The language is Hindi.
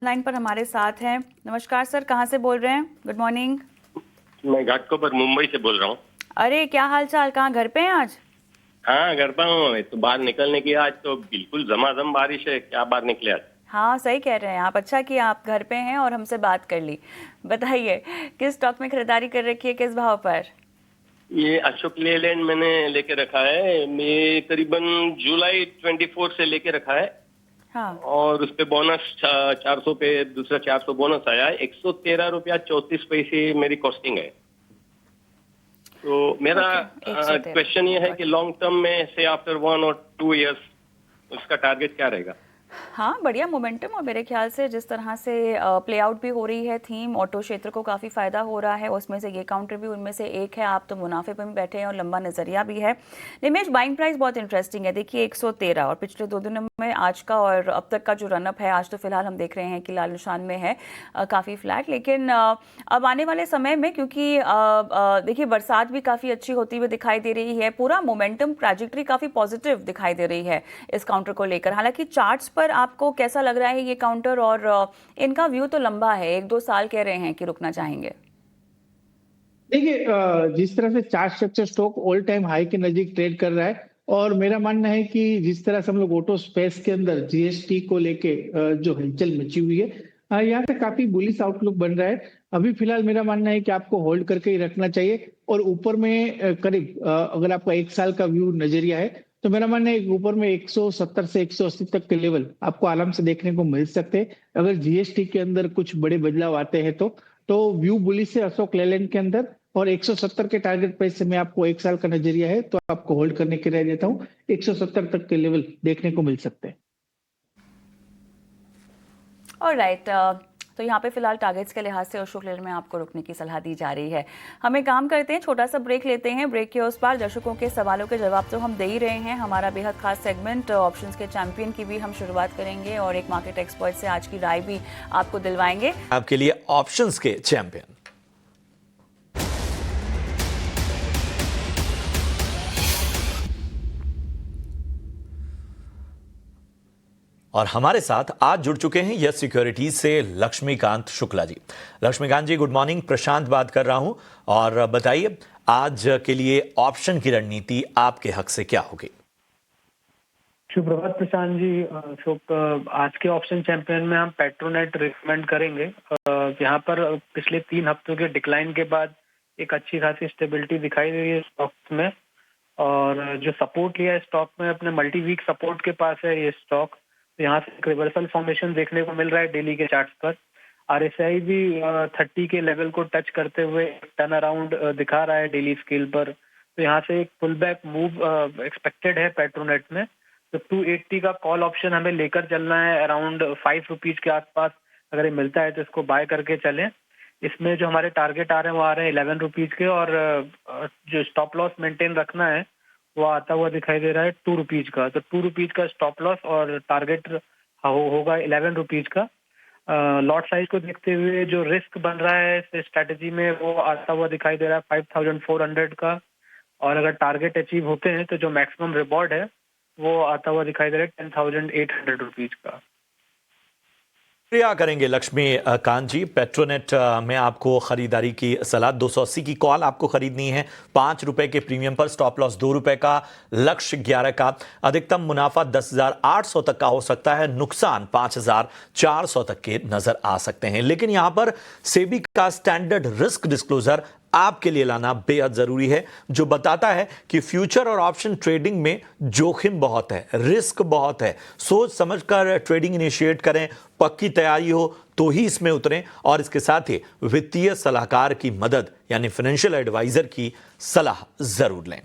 लाइन पर हमारे साथ हैं। नमस्कार सर, कहाँ से बोल रहे हैं? Good morning. मैं घाटकोपर मुंबई से बोल रहा हूँ। अरे क्या हाल चाल, कहाँ घर पे हैं आज? हाँ, घर पर हूँ। तो बाहर निकलने की आज तो बिल्कुल झमाझम बारिश है, क्या बाहर निकले आज। हाँ सही कह रहे हैं आप। अच्छा किया आप घर पे हैं और हमसे बात कर ली। बताइए, किस स्टॉक में खरीदारी कर रखी है, किस भाव पर? ये अशोक लेलैंड मैंने लेके रखा है। ये करीबन जुलाई 24 से लेके रखा है। हाँ। और उस पे बोनस 400 पे दूसरा 400 बोनस आया है। 113 रुपया 34 पैसे मेरी कॉस्टिंग है। तो मेरा ओके, 113। क्वेश्चन ये है कि लॉन्ग टर्म में से आफ्टर 1 और 2 इयर्स उसका टारगेट क्या रहेगा? हाँ, बढ़िया मोमेंटम। और मेरे ख्याल से जिस तरह से प्ले आउट भी हो रही है थीम, ऑटो क्षेत्र को काफ़ी फ़ायदा हो रहा है, उसमें से ये काउंटर भी उनमें से एक है। आप तो मुनाफे पर भी बैठे हैं और लंबा नज़रिया भी है। निमेश, बाइंग प्राइस बहुत इंटरेस्टिंग है। देखिए 113 और पिछले 2 दिनों में आज का और अब तक का जो रनअप है, आज तो फिलहाल हम देख रहे हैं कि लाल निशान में है, काफ़ी फ्लैट। लेकिन अब आने वाले समय में, क्योंकि देखिए बरसात भी काफ़ी अच्छी होती हुई दिखाई दे रही है, पूरा मोमेंटम ट्रैजेक्टरी काफ़ी पॉजिटिव दिखाई दे रही है इस काउंटर को लेकर। हालांकि चार्ट्स पर आपको कैसा लग रहा है ये काउंटर? और इनका व्यू तो लंबा है, 1-2 साल कह रहे हैं कि रुकना चाहेंगे। देखिए, जिस तरह से chart structure stock all time high के नजदीक ट्रेड कर रहा है, और मेरा मानना है कि जिस तरह से हम लोग ऑटो स्पेस के अंदर जीएसटी को लेके जो हलचल मची हुई है, यहाँ पे काफी बुलिश आउटलुक बन रहा है। अभी फिलहाल मेरा मानना है कि आपको होल्ड करके ही रखना चाहिए। और ऊपर में करीब अगर आपका 1 साल का व्यू नजरिया है, तो मेरा मानना है कि ऊपर में 170 से 180 तक के लेवल आपको आराम से देखने को मिल सकते हैं, अगर जीएसटी के अंदर कुछ बड़े बदलाव आते हैं तो व्यू बुलिश है अशोक लेलैंड के अंदर। और 170 के टारगेट प्राइस से मैं आपको 1 साल का नजरिया है तो आपको होल्ड करने की राय देता हूँ। 170 तक के लेवल देखने को मिल सकते हैं। ऑलराइट, तो यहाँ पे फिलहाल टारगेट्स के लिहाज से अशोक लेलैंड में आपको रुकने की सलाह दी जा रही है। हम एक काम करते हैं, छोटा सा ब्रेक लेते हैं। ब्रेक के उस पार दर्शकों के सवालों के जवाब तो हम दे ही रहे हैं। हमारा बेहद खास सेगमेंट ऑप्शंस के चैंपियन की भी हम शुरुआत करेंगे और एक मार्केट एक्सपर्ट से आज की राय भी आपको दिलवाएंगे। आपके लिए ऑप्शंस के चैंपियन। और हमारे साथ आज जुड़ चुके हैं यस सिक्योरिटीज से लक्ष्मीकांत शुक्ला जी। लक्ष्मीकांत जी, गुड मॉर्निंग। प्रशांत बात कर रहा हूं, और बताइए आज के लिए ऑप्शन की रणनीति आपके हक से क्या होगी? शुभ प्रभात प्रशांत जी। आज के ऑप्शन चैंपियन में हम पेट्रोनेट रिकमेंड करेंगे। यहाँ पर पिछले 3 हफ्तों के डिक्लाइन के बाद एक अच्छी खासी स्टेबिलिटी दिखाई दे रही है स्टॉक में, और जो सपोर्ट लिया है स्टॉक में अपने मल्टी वीक सपोर्ट के पास है ये स्टॉक। तो यहाँ से एक रिवर्सल फॉर्मेशन देखने को मिल रहा है डेली के चार्ट्स पर। आरएसआई भी 30 के लेवल को टच करते हुए टर्न अराउंड दिखा रहा है डेली स्केल पर। तो यहाँ से एक पुल बैक मूव एक्सपेक्टेड है पेट्रोनेट में। तो 280 का कॉल ऑप्शन हमें लेकर चलना है अराउंड 5 रुपीज के आसपास। अगर ये मिलता है तो इसको बाय करके चलें। इसमें जो हमारे टारगेट आ रहे हैं वो आ रहे हैं 11 रुपीज के, और जो स्टॉप लॉस मेंटेन रखना है वो आता हुआ दिखाई दे रहा है 2 रुपीज का। तो 2 रुपीज का स्टॉप लॉस और टारगेट होगा 11 रुपीज का। लॉट साइज को देखते हुए जो रिस्क बन रहा है इस स्ट्रैटेजी में वो आता हुआ दिखाई दे रहा है 5400 का। और अगर टारगेट अचीव होते हैं तो जो मैक्सिमम रिवॉर्ड है वो आता हुआ दिखाई दे रहा है 10,800 रुपीज का। क्या करेंगे लक्ष्मीकांत जी? पेट्रोनेट में आपको खरीदारी की सलाह, 280 की कॉल आपको खरीदनी है 5 रुपए के प्रीमियम पर, स्टॉप लॉस 2 रुपए का, लक्ष्य 11 का, अधिकतम मुनाफा 10,800 तक का हो सकता है, नुकसान 5,400 तक के नजर आ सकते हैं। लेकिन यहां पर सेबी का स्टैंडर्ड रिस्क डिस्क्लोजर आपके लिए लाना बेहद जरूरी है, जो बताता है कि फ्यूचर और ऑप्शन ट्रेडिंग में जोखिम बहुत है, रिस्क बहुत है। सोच समझकर ट्रेडिंग इनिशिएट करें, पक्की तैयारी हो तो ही इसमें उतरें, और इसके साथ ही वित्तीय सलाहकार की मदद यानी फाइनेंशियल एडवाइजर की सलाह जरूर लें।